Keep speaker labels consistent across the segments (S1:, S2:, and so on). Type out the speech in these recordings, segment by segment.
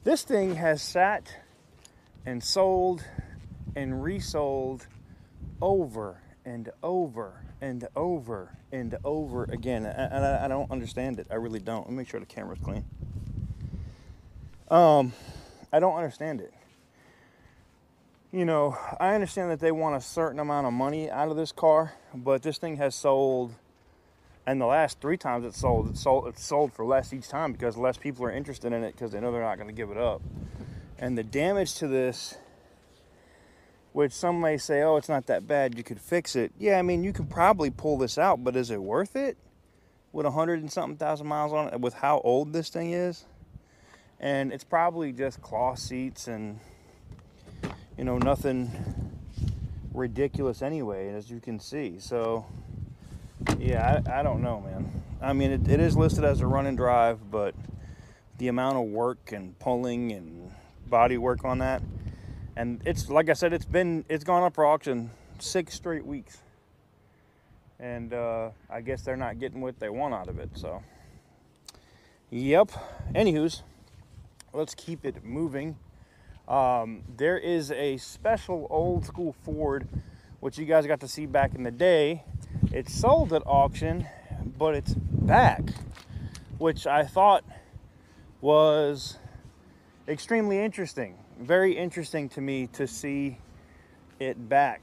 S1: This thing has sat and sold and resold over and over and over and over again. And I don't understand it. I really don't. Let me make sure the camera's clean. I don't understand it. You know, I understand that they want a certain amount of money out of this car, but this thing has sold, and the last 3 times it's sold for less each time because less people are interested in it because they know they're not going to give it up. And the damage to this, which some may say, oh, it's not that bad, you could fix it. Yeah, I mean, you could probably pull this out, but is it worth it? With 100 and something thousand miles on it, with how old this thing is? And it's probably just cloth seats and, you know, nothing ridiculous anyway, as you can see. So, yeah, I don't know, man. I mean, it is listed as a run and drive, but the amount of work and pulling and body work on that, and it's, like I said, it's gone up for auction 6 straight weeks. And I guess they're not getting what they want out of it, so. Yep. Anywho's, let's keep it moving. There is a special old school Ford, which you guys got to see back in the day. It's sold at auction, but it's back, which I thought was extremely interesting. Very interesting to me to see it back.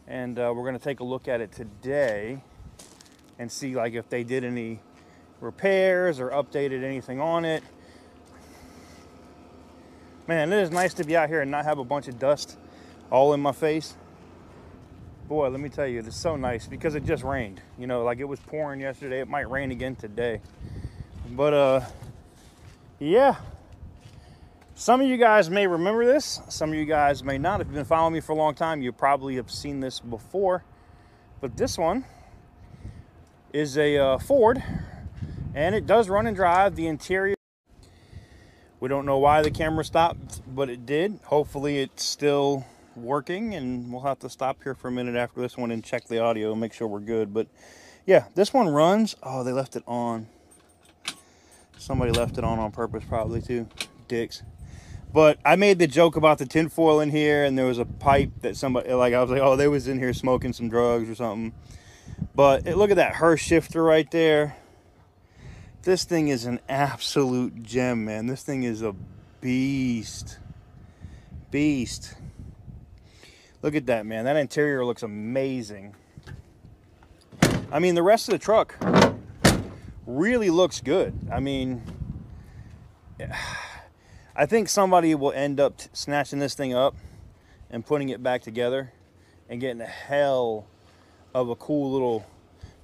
S1: And we're going to take a look at it today and see like if they did any repairs or updated anything on it. Man, it is nice to be out here and not have a bunch of dust all in my face. Boy, let me tell you, it's so nice because it just rained. You know, like it was pouring yesterday. It might rain again today. But, yeah. Some of you guys may remember this. Some of you guys may not. If you've been following me for a long time, you probably have seen this before. But this one is a Ford, and it does run and drive. The interior, we don't know why the camera stopped, but it did. Hopefully it's still working, and we'll have to stop here for a minute after this one and check the audio and make sure we're good. But yeah, this one runs. Oh, they left it on. Somebody left it on purpose probably too. Dicks. But I made the joke about the tinfoil in here, and there was a pipe that somebody, like, I was like, oh, they was in here smoking some drugs or something. But look at that Hearst shifter right there. This thing is an absolute gem, man. This thing is a beast. Beast. Look at that, man. That interior looks amazing. I mean, the rest of the truck really looks good. I mean, I think somebody will end up snatching this thing up and putting it back together and getting a hell of a cool little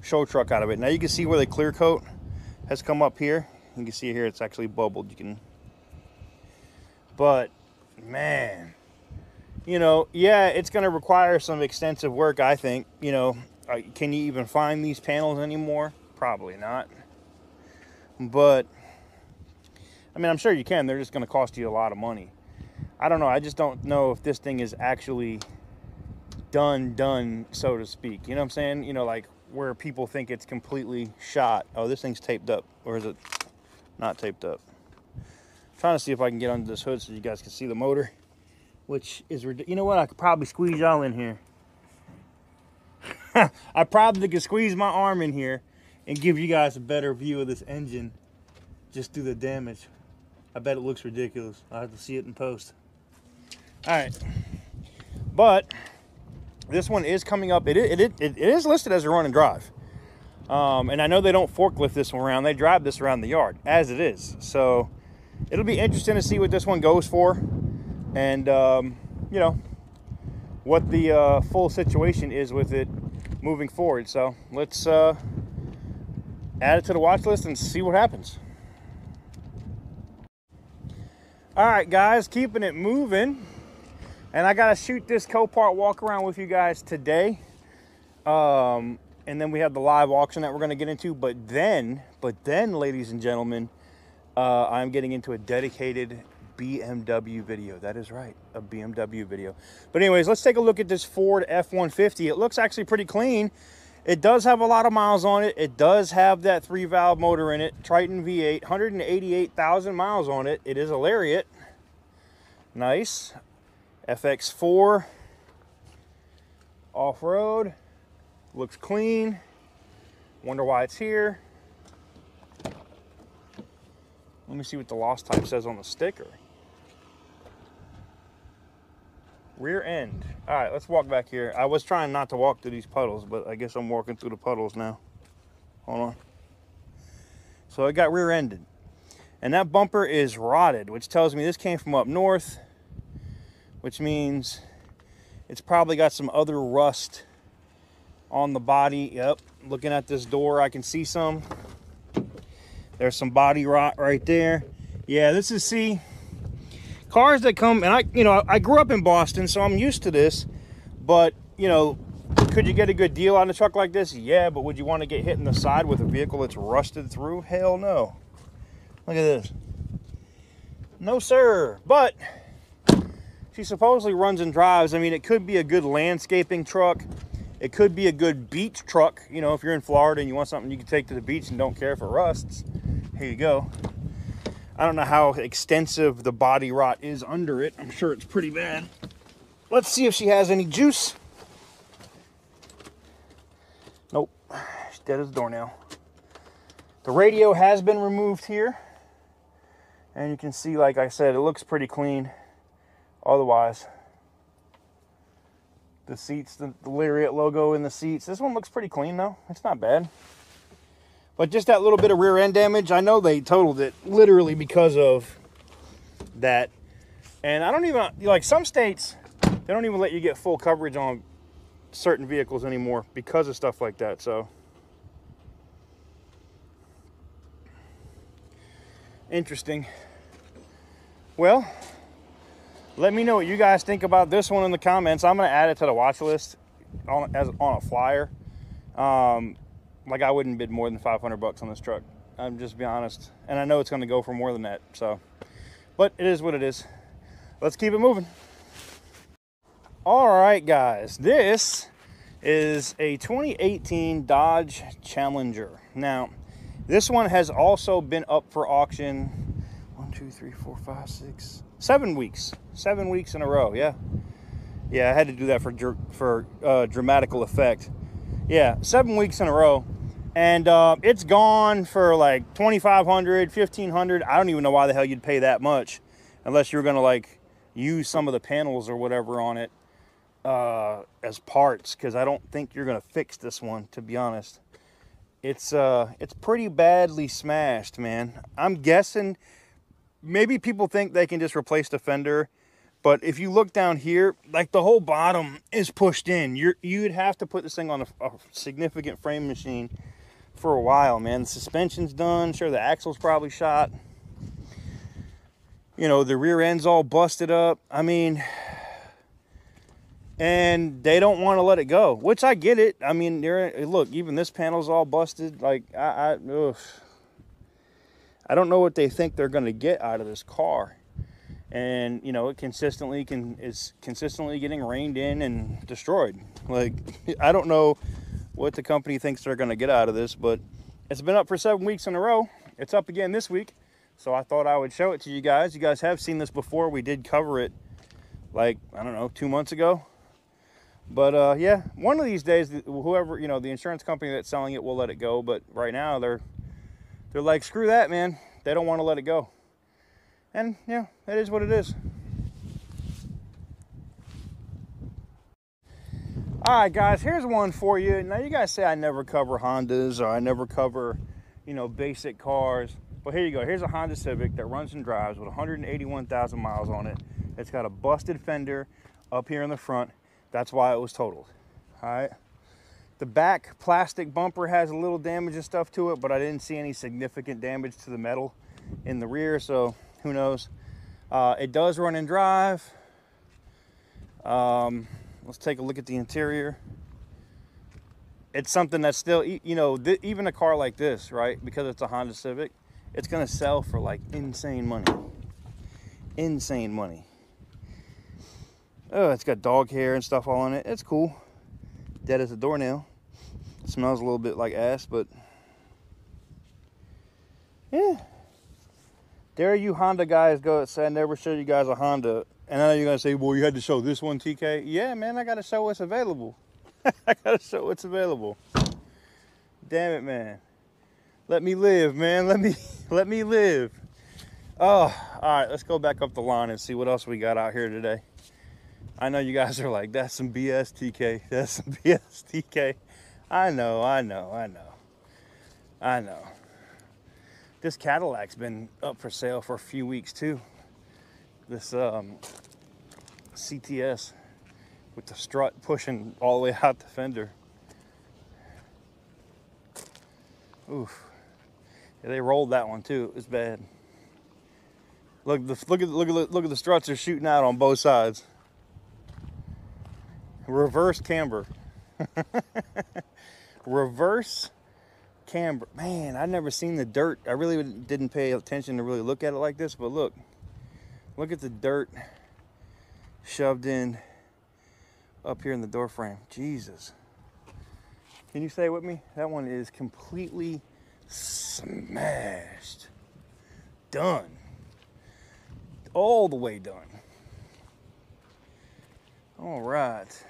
S1: show truck out of it. Now you can see where the clear coat has come up here. You can see here it's actually bubbled. But man, you know, yeah, it's going to require some extensive work, I think. You know, can you even find these panels anymore? Probably not. But I mean, I'm sure you can. They're just going to cost you a lot of money. I don't know. I just don't know if this thing is actually done, so to speak. You know what I'm saying? You know, like where people think it's completely shot. Oh, this thing's taped up. Or is it not taped up? I'm trying to see if I can get under this hood so you guys can see the motor. Which is ridiculous. You know what? I could probably squeeze y'all in here. I probably could squeeze my arm in here and give you guys a better view of this engine just through the damage. I bet it looks ridiculous. I'll have to see it in post. All right. But this one is coming up. It is listed as a run and drive. And I know they don't forklift this one around. They drive this around the yard as it is. So it'll be interesting to see what this one goes for. And, you know, what the full situation is with it moving forward. So let's add it to the watch list and see what happens. All right, guys, keeping it moving. And I got to shoot this Copart walk around with you guys today. And then we have the live auction that we're going to get into. But then, ladies and gentlemen, I'm getting into a dedicated BMW video. That is right, a BMW video. But anyways, let's take a look at this Ford F-150. It looks actually pretty clean. It does have a lot of miles on it. It does have that 3-valve motor in it. Triton V8, 188,000 miles on it. It is a Lariat. Nice. FX4. Off-road. Looks clean. Wonder why it's here. Let me see what the loss type says on the sticker. Rear end. All right, let's walk back here. I was trying not to walk through these puddles, but I guess I'm walking through the puddles now. Hold on. So it got rear-ended. And that bumper is rotted, which tells me this came from up north, which means it's probably got some other rust on the body. Yep, looking at this door, I can see some. There's some body rot right there. Yeah, this is, see, cars that come, and I grew up in Boston, so I'm used to this, but, you know, could you get a good deal on a truck like this? Yeah, but would you want to get hit in the side with a vehicle that's rusted through? Hell no. Look at this. No, sir. But she supposedly runs and drives. I mean, it could be a good landscaping truck. It could be a good beach truck. You know, if you're in Florida and you want something you can take to the beach and don't care if it rusts, here you go. I don't know how extensive the body rot is under it. I'm sure it's pretty bad. Let's see if she has any juice. Nope. She's dead as a doornail. The radio has been removed here. And you can see, like I said, it looks pretty clean. Otherwise, the seats, the Lariat logo in the seats. This one looks pretty clean, though. It's not bad. But just that little bit of rear end damage, I know they totaled it literally because of that. And I don't even, like some states, they don't even let you get full coverage on certain vehicles anymore because of stuff like that. So, interesting. Well, let me know what you guys think about this one in the comments. I'm going to add it to the watch list on a flyer. Like I wouldn't bid more than 500 bucks on this truck. I'm just being honest. And I know it's going to go for more than that. So, but it is what it is. Let's keep it moving. All right, guys. This is a 2018 Dodge Challenger. Now, this one has also been up for auction 1, 2, 3, 4, 5, 6, 7 weeks. 7 weeks in a row. Yeah. Yeah, I had to do that for dramatical effect. Yeah, 7 weeks in a row. And it's gone for like $2,500, $1,500. I don't even know why the hell you'd pay that much unless you're going to like use some of the panels or whatever on it as parts, because I don't think you're going to fix this one, to be honest. It's pretty badly smashed, man. I'm guessing maybe people think they can just replace the fender, but if you look down here, like the whole bottom is pushed in. You'd have to put this thing on a significant frame machine for a while, man. The suspension's done. Sure, the axle's probably shot. You know, the rear end's all busted up. I mean, and they don't want to let it go, which I get it. I mean, look, even this panel's all busted. Like, I don't know what they think they're going to get out of this car. And, you know, it is consistently getting reined in and destroyed. Like, I don't know what the company thinks they're going to get out of this, but it's been up for 7 weeks in a row. It's up again this week. So I thought I would show it to you guys. You guys have seen this before. We did cover it like, I don't know, 2 months ago. But yeah, one of these days, whoever, you know, the insurance company that's selling it will let it go. But right now they're like, screw that, man. They don't want to let it go. And yeah, that is what it is. All right, guys, here's one for you. Now, you guys say I never cover Hondas or I never cover, you know, basic cars. Well, here you go. Here's a Honda Civic that runs and drives with 181,000 miles on it. It's got a busted fender up here in the front. That's why it was totaled. All right. The back plastic bumper has a little damage and stuff to it, but I didn't see any significant damage to the metal in the rear, so who knows. It does run and drive. Let's take a look at the interior. It's something that's still, you know, even a car like this, right? Because it's a Honda Civic, it's going to sell for like insane money. Insane money. Oh, it's got dog hair and stuff all on it. It's cool. Dead as a doornail. It smells a little bit like ass, but yeah. There you Honda guys go and say I never showed you guys a Honda. And I know you're going to say, well, you had to show this one, TK. Yeah, man, I got to show what's available. I got to show what's available. Damn it, man. Let me live, man. Let me live. Oh, all right, let's go back up the line and see what else we got out here today. I know you guys are like, that's some BS, TK. That's some BS, TK. I know. This Cadillac's been up for sale for a few weeks too. This CTS with the strut pushing all the way out the fender. Oof. Yeah, they rolled that one too. It was bad. Look at the struts are shooting out on both sides. Reverse camber. Reverse camber. Man, I've never seen the dirt. I really didn't pay attention to really look at it like this, but look at the dirt shoved in up here in the door frame. Jesus. Can you say it with me? That one is completely smashed. Done. All the way done. All right.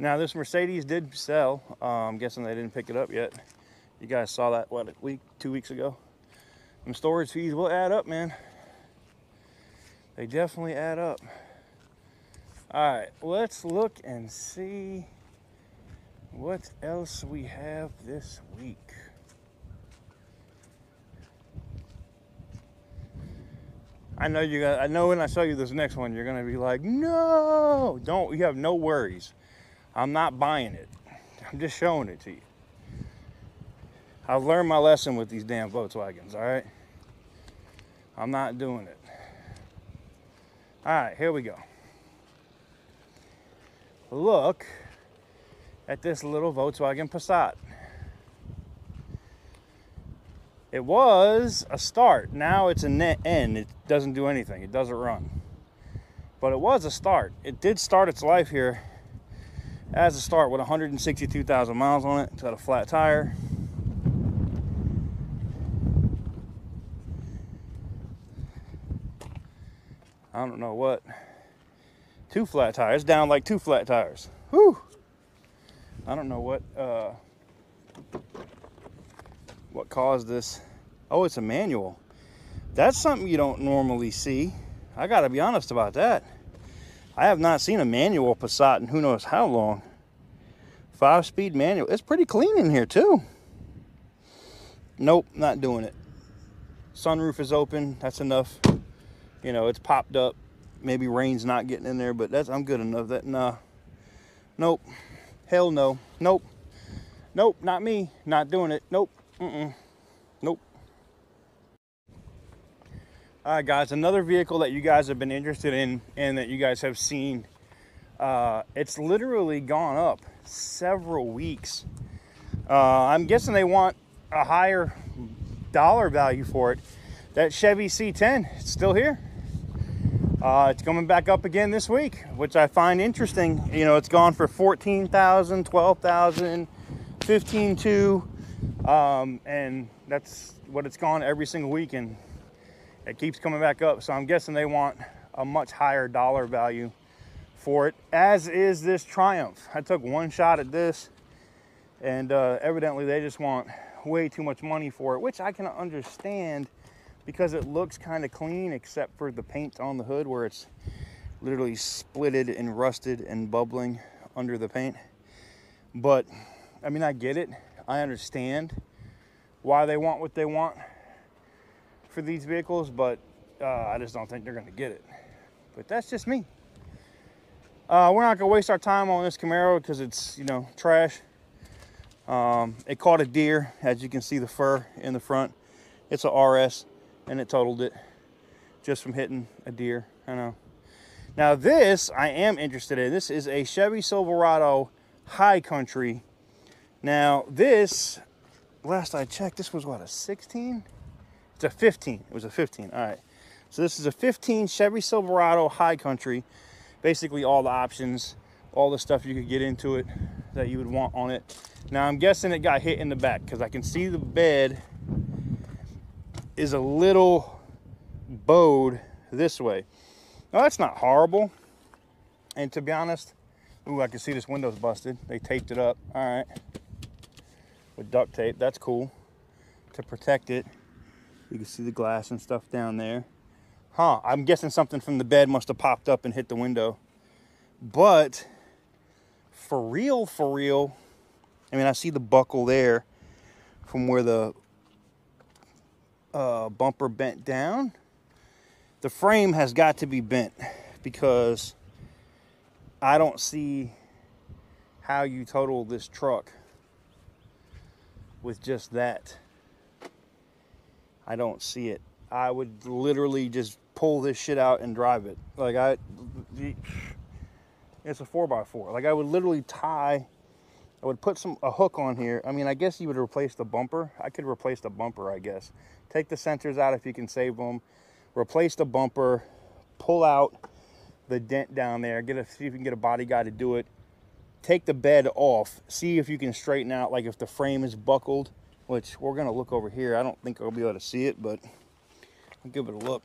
S1: Now this Mercedes did sell. I'm guessing they didn't pick it up yet. You guys saw that, what, 2 weeks ago? Them storage fees will add up, man. They definitely add up. All right, let's look and see what else we have this week. I know when I show you this next one, you're gonna be like, no, you have no worries. I'm not buying it. I'm just showing it to you. I've learned my lesson with these damn Volkswagens, all right? I'm not doing it. All right, here we go. Look at this little Volkswagen Passat. It was a start. Now it's an end. It doesn't do anything. It doesn't run. But it was a start. It did start its life here as a start with 162,000 miles on it. It's got a flat tire. I don't know what. 2 flat tires. Down like 2 flat tires. Whew. I don't know what caused this. Oh, it's a manual. That's something you don't normally see. I gotta be honest about that. I have not seen a manual Passat in who knows how long. 5-speed manual. It's pretty clean in here too. Nope, not doing it. Sunroof is open. That's enough. You know, it's popped up. Maybe rain's not getting in there, but I'm good enough. That nah. Nope. Hell no. Nope. Nope, not me. Not doing it. Nope. Nope. All right, guys, another vehicle that you guys have been interested in and that you guys have seen, it's literally gone up several weeks. I'm guessing they want a higher dollar value for it. That Chevy C10, it's still here. It's coming back up again this week, which I find interesting. You know, it's gone for $14,000, $12,000, $15,200, and that's what it's gone every single week, and it keeps coming back up. So I'm guessing they want a much higher dollar value for it, as is this Triumph. I took one shot at this, and evidently they just want way too much money for it, which I can understand, because it looks kind of clean except for the paint on the hood, where it's literally splitted and rusted and bubbling under the paint. But I mean, I get it. I understand why they want what they want for these vehicles, but I just don't think they're gonna get it. But that's just me. We're not gonna waste our time on this Camaro because it's, you know, trash. It caught a deer, as you can see the fur in the front. It's a RS, and it totaled it just from hitting a deer. I know. Now this I am interested in. This is a Chevy Silverado High Country. Now this, last I checked, this was what, a 16? It's a 15. It was a 15. All right. So this is a 15 Chevy Silverado High Country. Basically all the options. all the stuff you could get into it that you would want on it. Now I'm guessing it got hit in the back because I can see the bed is a little bowed this way. Now that's not horrible. And to be honest, ooh, I can see this window's busted. They taped it up, all right, with duct tape. That's cool to protect it. You can see the glass and stuff down there. Huh, I'm guessing something from the bed must have popped up and hit the window. But for real, I mean, I see the buckle there from where the bumper bent down. The frame has got to be bent because I don't see how you total this truck with just that. I don't see it. I would literally just pull this shit out and drive it. Like it's a 4x4. Like I would literally tie, I would put a hook on here. I mean, I guess you would replace the bumper. I could replace the bumper, I guess. Take the sensors out if you can save them. Replace the bumper, pull out the dent down there, see if you can get a body guy to do it. Take the bed off, see if you can straighten out, like if the frame is buckled, which we're gonna look over here. I don't think I'll be able to see it, but I'll give it a look.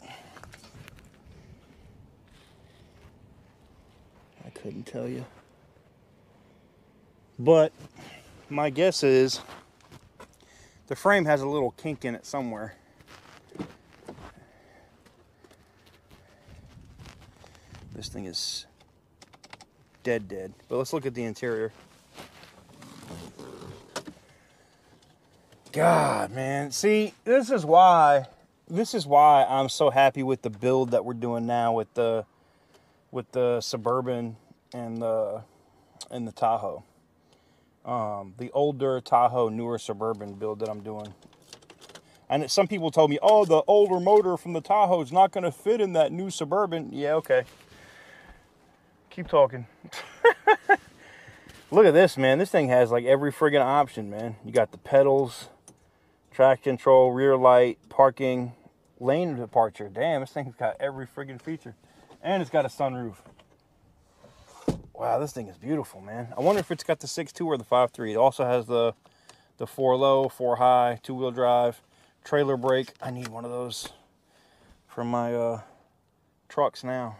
S1: I couldn't tell you. But my guess is the frame has a little kink in it somewhere. This thing is dead. But let's look at the interior. God, man. See, this is why I'm so happy with the build that we're doing now with the Suburban and the Tahoe. The older Tahoe, newer Suburban build that I'm doing. And some people told me, oh, the older motor from the Tahoe is not going to fit in that new Suburban. Yeah, okay. Keep talking. Look at this, man. This thing has like every friggin' option, man. You got the pedals, traction control, rear light, parking, lane departure. Damn, this thing's got every friggin' feature. And it's got a sunroof. Wow, this thing is beautiful, man. I wonder if it's got the 6.2 or the 5.3. It also has the 4 low, 4 high, 2-wheel drive, trailer brake. I need one of those for my trucks now.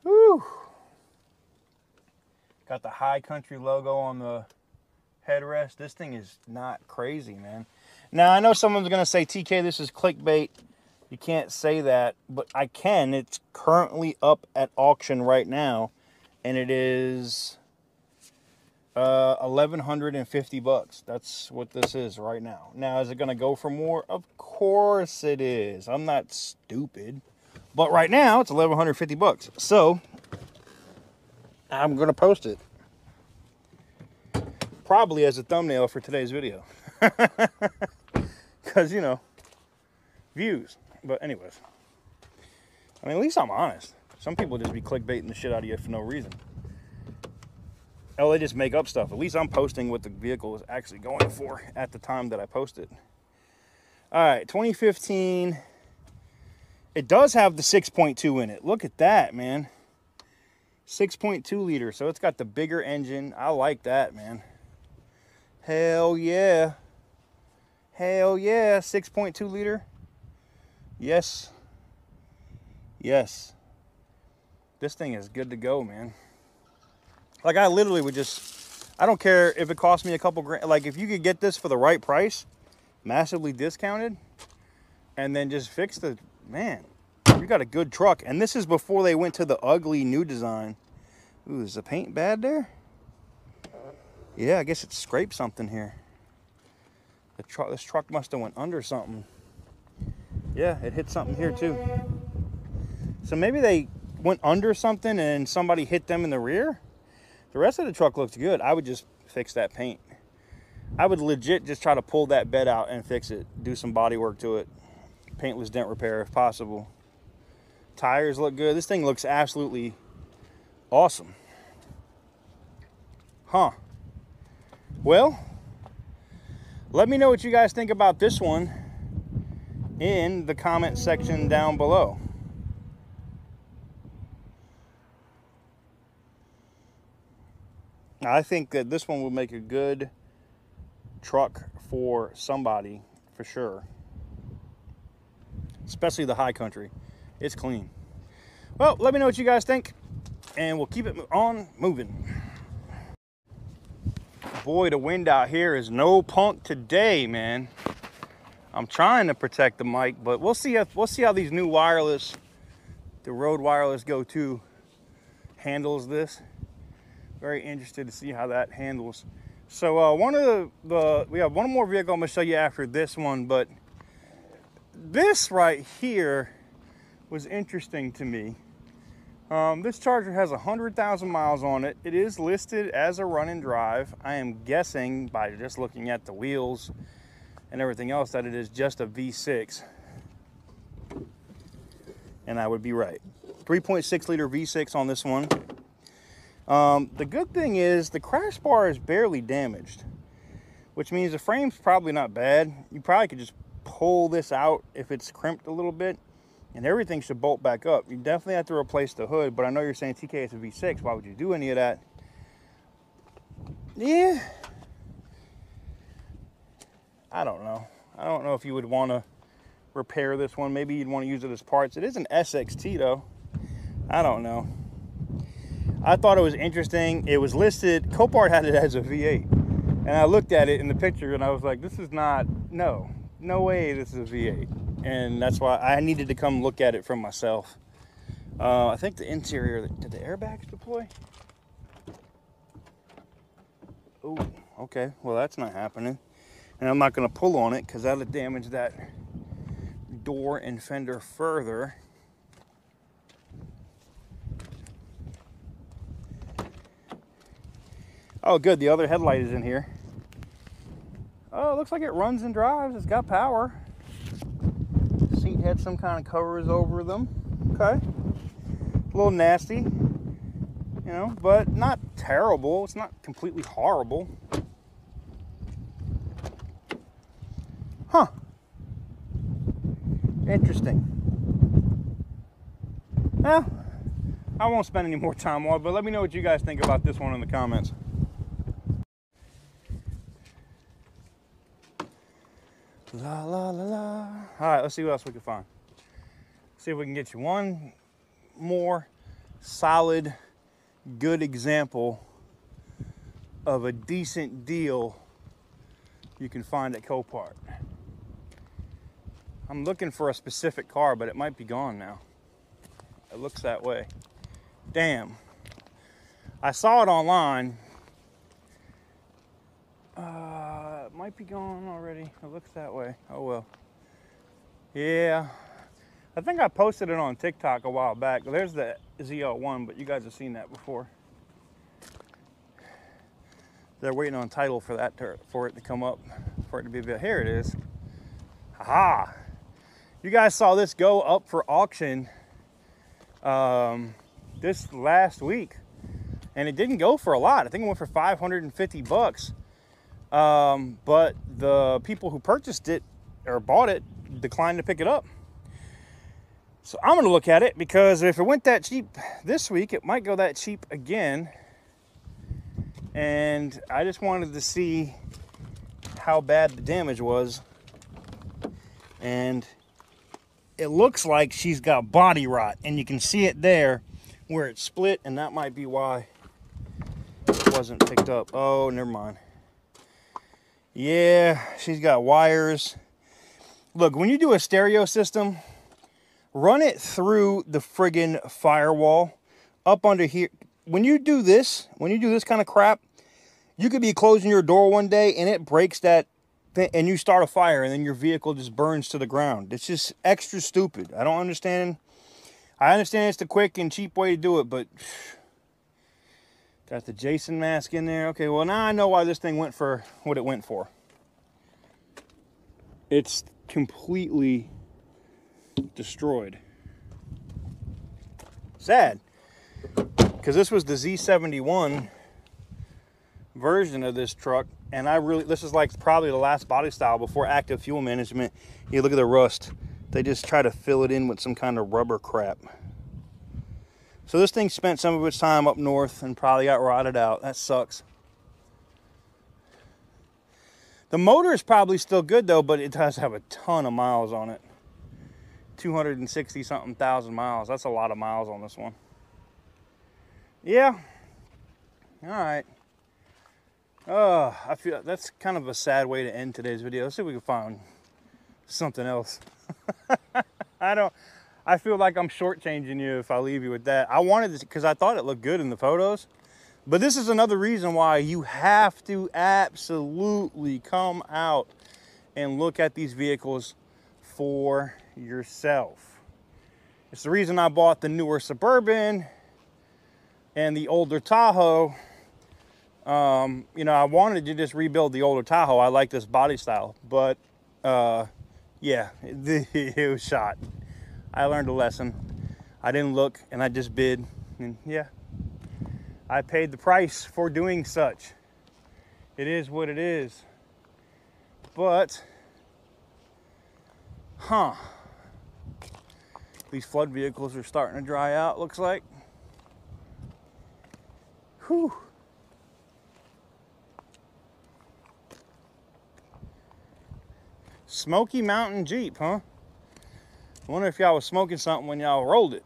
S1: Woo! Got the High Country logo on the headrest. This thing is not crazy, man. Now, I know someone's going to say, TK, this is clickbait. You can't say that, but I can. It's currently up at auction right now, and it is $1,150. That's what this is right now. Now, is it going to go for more? Of course it is. I'm not stupid. But right now, it's $1,150. So, I'm going to post it. Probably as a thumbnail for today's video. Because, you know, views. But anyways. I mean, at least I'm honest. Some people just be clickbaiting the shit out of you for no reason. Oh, they just make up stuff. At least I'm posting what the vehicle is actually going for at the time that I post it. All right, 2015... It does have the 6.2 in it. Look at that, man. 6.2 liter. So it's got the bigger engine. I like that, man. Hell yeah. Hell yeah. 6.2 liter. Yes. Yes. This thing is good to go, man. Like, I literally would just... I don't care if it cost me a couple grand. Like, if you could get this for the right price, massively discounted, and then just fix the... Man, you got a good truck. And this is before they went to the ugly new design. Ooh, is the paint bad there? Yeah, I guess it scraped something here. This truck must have went under something. Yeah, it hit something here too. So maybe they went under something and somebody hit them in the rear. The rest of the truck looks good. I would just fix that paint. I would legit just try to pull that bed out and fix it. Do some body work to it. Paintless dent repair if possible. Tires look good. This thing looks absolutely awesome. Huh. Well, let me know what you guys think about this one in the comment section down below. I think that this one will make a good truck for somebody, for sure. Especially the High Country. It's clean. Well, let me know what you guys think, and we'll keep it on moving. Boy, the wind out here is no punk today, man. I'm trying to protect the mic, but we'll see how these new wireless, the Rode Wireless Go 2 handles this. Very interested to see how that handles. So we have one more vehicle I'm gonna show you after this one, but this right here was interesting to me. This Charger has 100,000 miles on it. It is listed as a run and drive. I am guessing by just looking at the wheels and everything else that it is just a V6. And I would be right. 3.6 liter V6 on this one. The good thing is the crash bar is barely damaged, which means the frame's probably not bad. You probably could just pull this out if it's crimped a little bit, and everything should bolt back up. You definitely have to replace the hood, but I know you're saying, TK, it's a V6. Why would you do any of that? Yeah. I don't know. I don't know if you would want to repair this one. Maybe you'd want to use it as parts. It is an SXT, though. I don't know. I thought it was interesting. It was listed, Copart had it as a V8. And I looked at it in the picture and I was like, this is not, no way this is a V8. And that's why I needed to come look at it for myself. I think the interior, did the airbags deploy? Oh, okay. Well, that's not happening. And I'm not going to pull on it because that'll damage that door and fender further. Oh, good. The other headlight is in here. Oh, it looks like it runs and drives. It's got power. Seat had some kind of covers over them. Okay. A little nasty, you know, but not terrible. It's not completely horrible. Huh. Interesting. Well, I won't spend any more time on it, but let me know what you guys think about this one in the comments. La la la la. All right, let's see what else we can find. See if we can get you one more solid, good example of a decent deal you can find at Copart. I'm looking for a specific car, but it might be gone now. It looks that way. Damn. I saw it online. It might be gone already. It looks that way. Oh well. Yeah. I think I posted it on TikTok a while back. There's the ZL1, but you guys have seen that before. They're waiting on title for that for it to come up, for it to be built. Here it is. Aha! You guys saw this go up for auction this last week, and it didn't go for a lot. I think it went for 550 bucks. But the people who purchased it or bought it declined to pick it up. So I'm gonna look at it, because if it went that cheap this week, it might go that cheap again. And I just wanted to see how bad the damage was. And it looks like she's got body rot, and you can see it there where it split, and that might be why it wasn't picked up. Oh, never mind. Yeah, she's got wires. Look, when you do a stereo system, run it through the friggin' firewall up under here. When you do this kind of crap, you could be closing your door one day and it breaks that thing and you start a fire and then your vehicle just burns to the ground. It's just extra stupid. I don't understand. I understand it's the quick and cheap way to do it, but got the Jason mask in there. Okay, well now I know why this thing went for what it went for. It's completely destroyed. Sad, because this was the Z71 version of this truck, and this is like probably the last body style before active fuel management. You look at the rust. They just try to fill it in with some kind of rubber crap. So this thing spent some of its time up north and probably got rotted out. That sucks. The motor is probably still good though, but it does have a ton of miles on it. 260 something thousand miles. That's a lot of miles on this one. Yeah. All right. I feel that's kind of a sad way to end today's video. Let's see if we can find something else. I feel like I'm shortchanging you if I leave you with that. I wanted this because I thought it looked good in the photos. But this is another reason why you have to absolutely come out and look at these vehicles for yourself. It's the reason I bought the newer Suburban and the older Tahoe. You know, I wanted to just rebuild the older Tahoe. I like this body style, but yeah, it was shot. I learned a lesson. I didn't look and I just bid, and yeah, I paid the price for doing such. It is what it is. But, these flood vehicles are starting to dry out, looks like. Whew. Smoky Mountain Jeep, huh? I wonder if y'all was smoking something when y'all rolled it.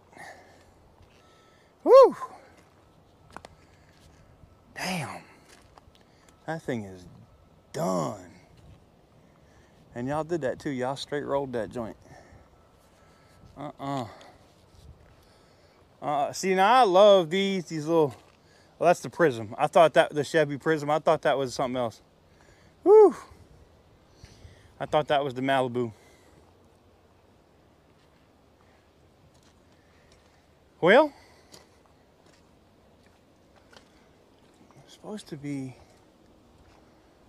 S1: Whew. Damn. That thing is done. And y'all did that too. Y'all straight rolled that joint. See, now I love these little, well, that's the Prism. I thought that, the Chevy Prism, I thought that was something else. Whew. I thought that was the Malibu. Well, it's supposed to be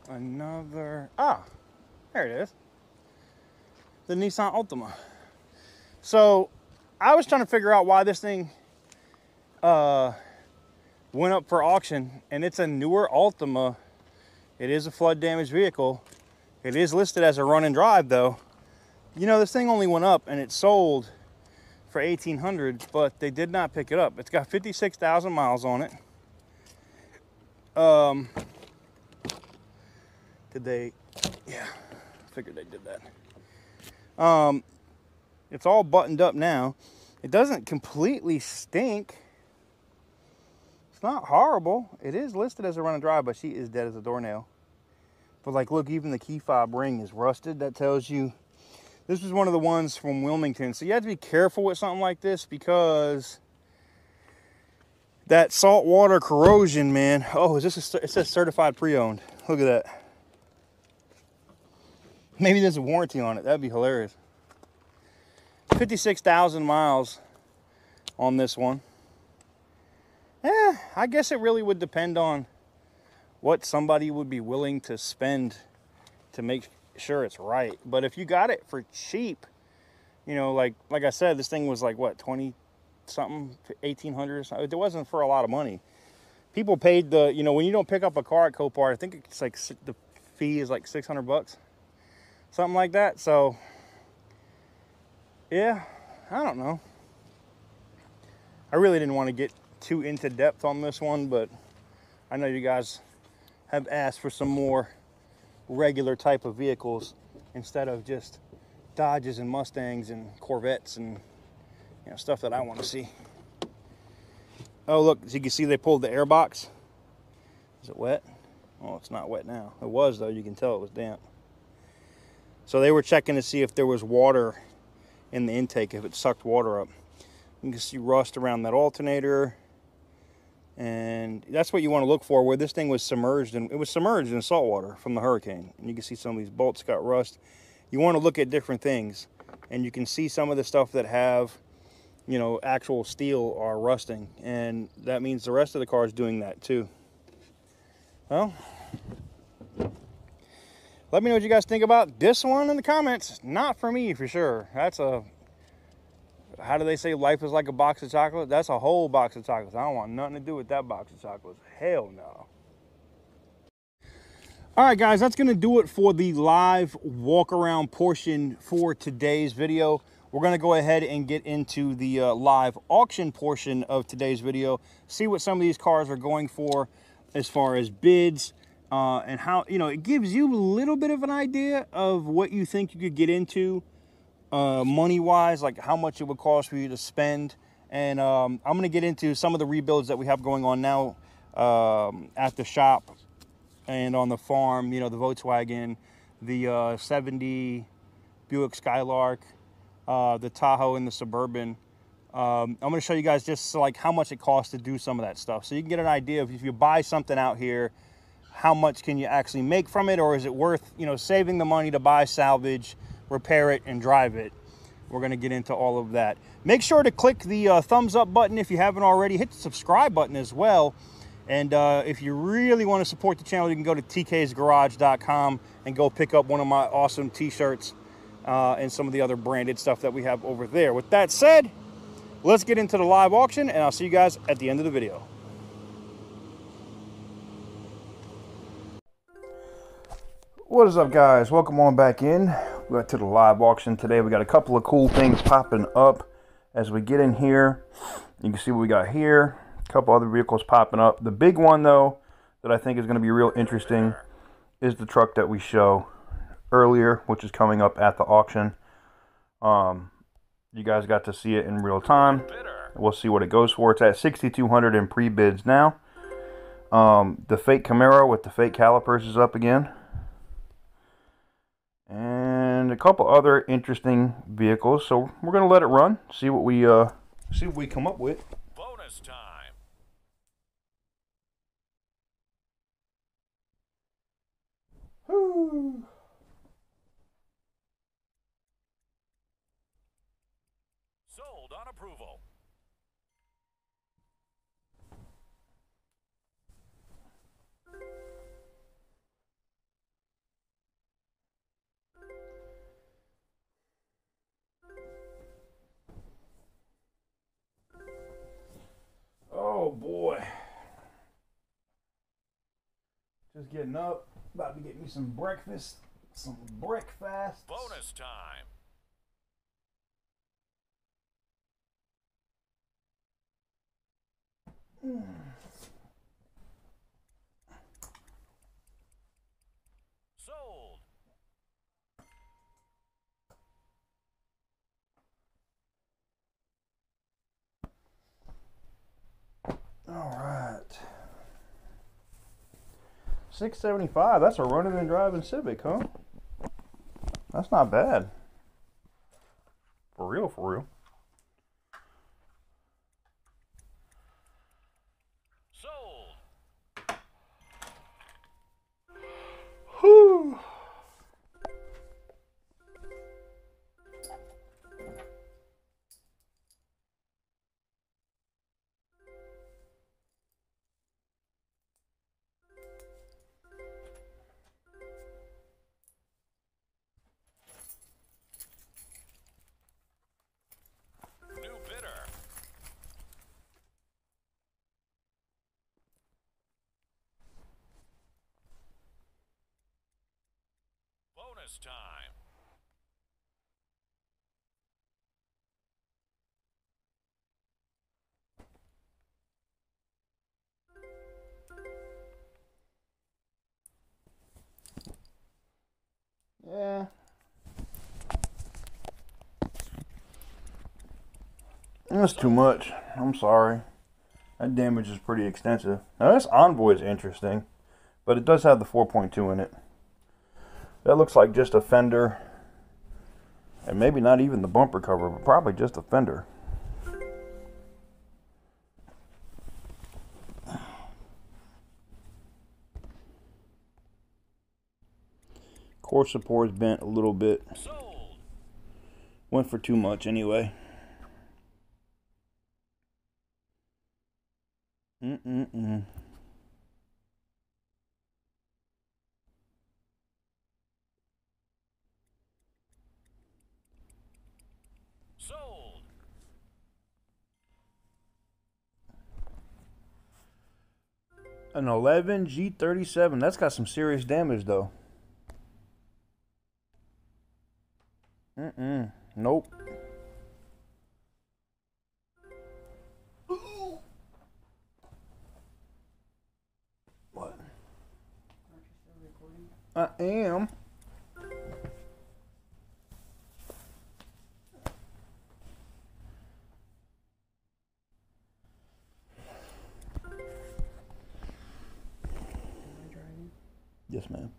S1: another, there it is. The Nissan Altima. So I was trying to figure out why this thing went up for auction, and it's a newer Altima. It is a flood damaged vehicle. It is listed as a run and drive though. You know, this thing only went up and it sold for $1,800, but they did not pick it up. It's got 56,000 miles on it. Did they? Yeah, I figured they did that. It's all buttoned up now. It doesn't completely stink. It's not horrible. It is listed as a run and drive, but she is dead as a doornail. But like, look, even the key fob ring is rusted. That tells you this is one of the ones from Wilmington. So you have to be careful with something like this because that saltwater corrosion, man. Oh, is this it says certified pre-owned. Look at that. Maybe there's a warranty on it. That'd be hilarious. 56,000 miles on this one. I guess it really would depend on what somebody would be willing to spend to make sure it's right. But if you got it for cheap, you know, like I said, this thing was like what, 20 something, 1,800 or something. It wasn't for a lot of money. People paid the, you know, when you don't pick up a car at Copart, I think it's like the fee is like 600 bucks, something like that. So yeah, I don't know. I really didn't want to get too into depth on this one, but I know you guys have asked for some more regular type of vehicles instead of just Dodges and Mustangs and Corvettes and, you know, stuff that I want to see. Oh, look, as you can see, they pulled the air box. Is it wet? Oh, it's not wet now. It was, though. You can tell it was damp. So they were checking to see if there was water in the intake, if it sucked water up. You can see rust around that alternator. And that's what you want to look for, where this thing was submerged, and it was submerged in salt water from the hurricane. And you can see some of these bolts got rust. You want to look at different things, and you can see some of the stuff that have, you know, actual steel are rusting, and that means the rest of the car is doing that too. Well, let me know what you guys think about this one in the comments. Not for me, for sure. That's a, how do they say life is like a box of chocolate? That's a whole box of chocolates. I don't want nothing to do with that box of chocolates. Hell no. All right, guys, that's going to do it for the live walk around portion for today's video. We're going to go ahead and get into the live auction portion of today's video. See what some of these cars are going for as far as bids, and how, you know, it gives you a little bit of an idea of what you think you could get into money-wise, like how much it would cost for you to spend. And I'm going to get into some of the rebuilds that we have going on now at the shop and on the farm. You know, the Volkswagen, the 70 Buick Skylark, the Tahoe, and the Suburban. I'm going to show you guys just like how much it costs to do some of that stuff, so you can get an idea of if you buy something out here, how much can you actually make from it, or is it worth, you know, saving the money to buy salvage, repair it, and drive it. We're going to get into all of that. Make sure to click the thumbs up button if you haven't already. Hit the subscribe button as well. And if you really want to support the channel, you can go to tksgarage.com and go pick up one of my awesome t-shirts and some of the other branded stuff that we have over there. With that said, let's get into the live auction, and I'll see you guys at the end of the video. What is up, guys? Welcome on back in. We got to the live auction today. We got a couple of cool things popping up as we get in here. You can see what we got here. A couple other vehicles popping up. The big one, though, that I think is going to be real interesting is the truck that we show earlier, which is coming up at the auction. You guys got to see it in real time. We'll see what it goes for. It's at $6,200 in pre-bids now. The fake Camaro with the fake calipers is up again. And a couple other interesting vehicles. So we're going to let it run. See what we come up with.
S2: Bonus time.
S1: Whew.
S2: Sold on approval.
S1: Oh boy. Just getting up. About to get me some breakfast. Some breakfast.
S2: Bonus time. Sold.
S1: All right. $675. That's a running and driving Civic, huh? That's not bad. For real, for real.
S2: Sold.
S1: Whew.
S2: New bidder. Bonus time.
S1: Yeah. That's too much. I'm sorry. That damage is pretty extensive. Now this Envoy is interesting, but it does have the 4.2 in it. That looks like just a fender, and maybe not even the bumper cover, but probably just a fender. Core support is bent a little bit.
S2: Sold.
S1: Went for too much anyway.
S2: Sold.
S1: An 11 G37. That's got some serious damage though. Nope. What? this, man.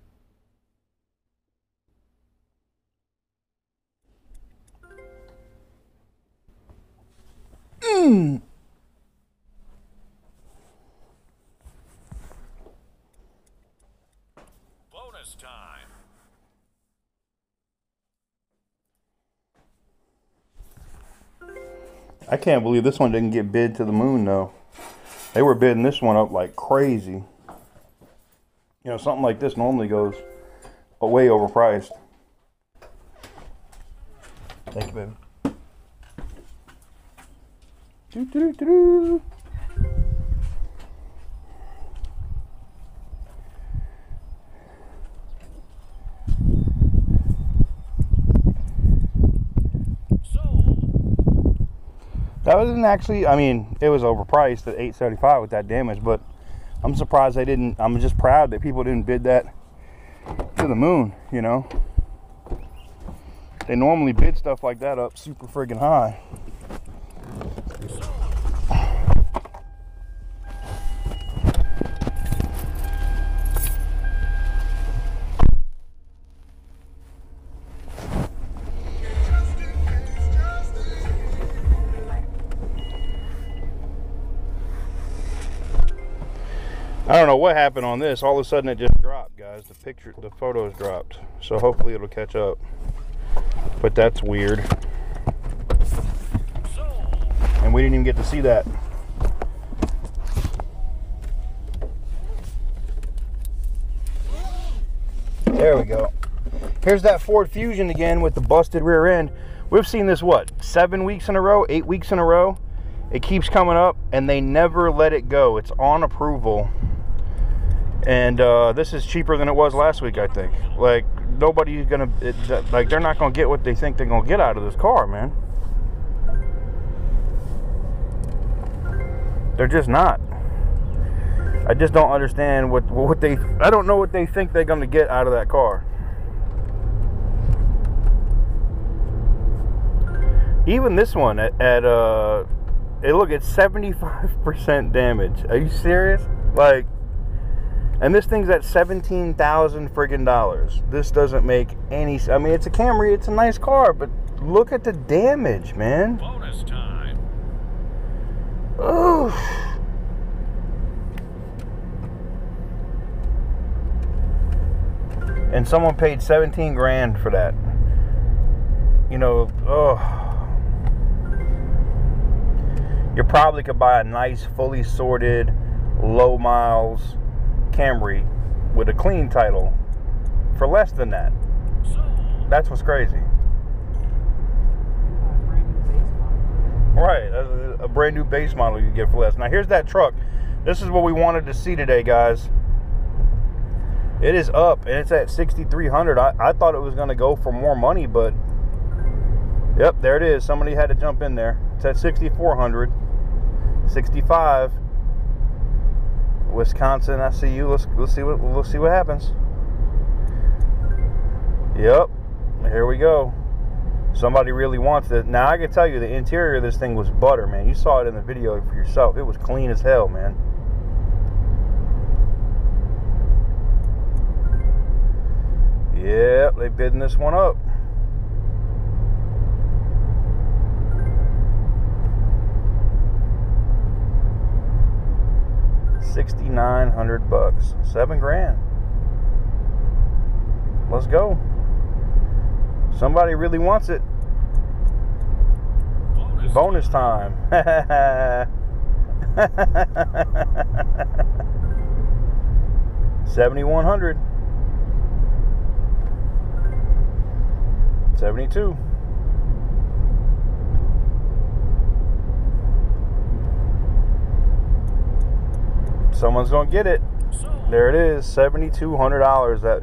S2: Bonus time.
S1: I can't believe this one didn't get bid to the moon, though. They were bidding this one up like crazy. You know, something like this normally goes way overpriced. Thank you, baby. Doo-doo-doo-doo. That wasn't actually, I mean, it was overpriced at $875 with that damage, but I'm surprised they didn't. I'm just proud that people didn't bid that to the moon, you know. They normally bid stuff like that up super friggin' high. I don't know what happened on this. All of a sudden it just dropped, guys. The photos dropped. So hopefully it'll catch up. But that's weird. And we didn't even get to see that. There we go. Here's that Ford Fusion again with the busted rear end. We've seen this, what, 7 weeks in a row, 8 weeks in a row? It keeps coming up and they never let it go. It's on approval. And this is cheaper than it was last week, I think. Like, nobody's gonna, like, they're not gonna get what they think they're gonna get out of this car, man. They're just not. I just don't understand what they, I don't know what they think they're gonna get out of that car. Even this one at hey, look, it's 75% damage. Are you serious? Like, and this thing's at $17,000 friggin' dollars. This doesn't make any. I mean, it's a Camry. It's a nice car, but look at the damage, man.
S2: Bonus time.
S1: Oof. And someone paid 17 grand for that. You know, you probably could buy a nice, fully sorted, low miles Camry with a clean title for less than that. That's what's crazy. Right, a brand new base model you get for less. Now here's that truck. This is what we wanted to see today, guys. It is up and it's at $6,300. I thought it was going to go for more money, but yep, there it is. Somebody had to jump in there. It's at $6,400. 65. Wisconsin, I see you. Let's see what happens. Yep, here we go. Somebody really wants it. Now I can tell you the interior of this thing was butter, man. You saw it in the video for yourself. It was clean as hell, man. Yep, they bidding this one up. $6,900, 7 grand. Let's go. Somebody really wants it. Bonus time. $7,100. 72. Someone's gonna get it. There it is, $7,200. That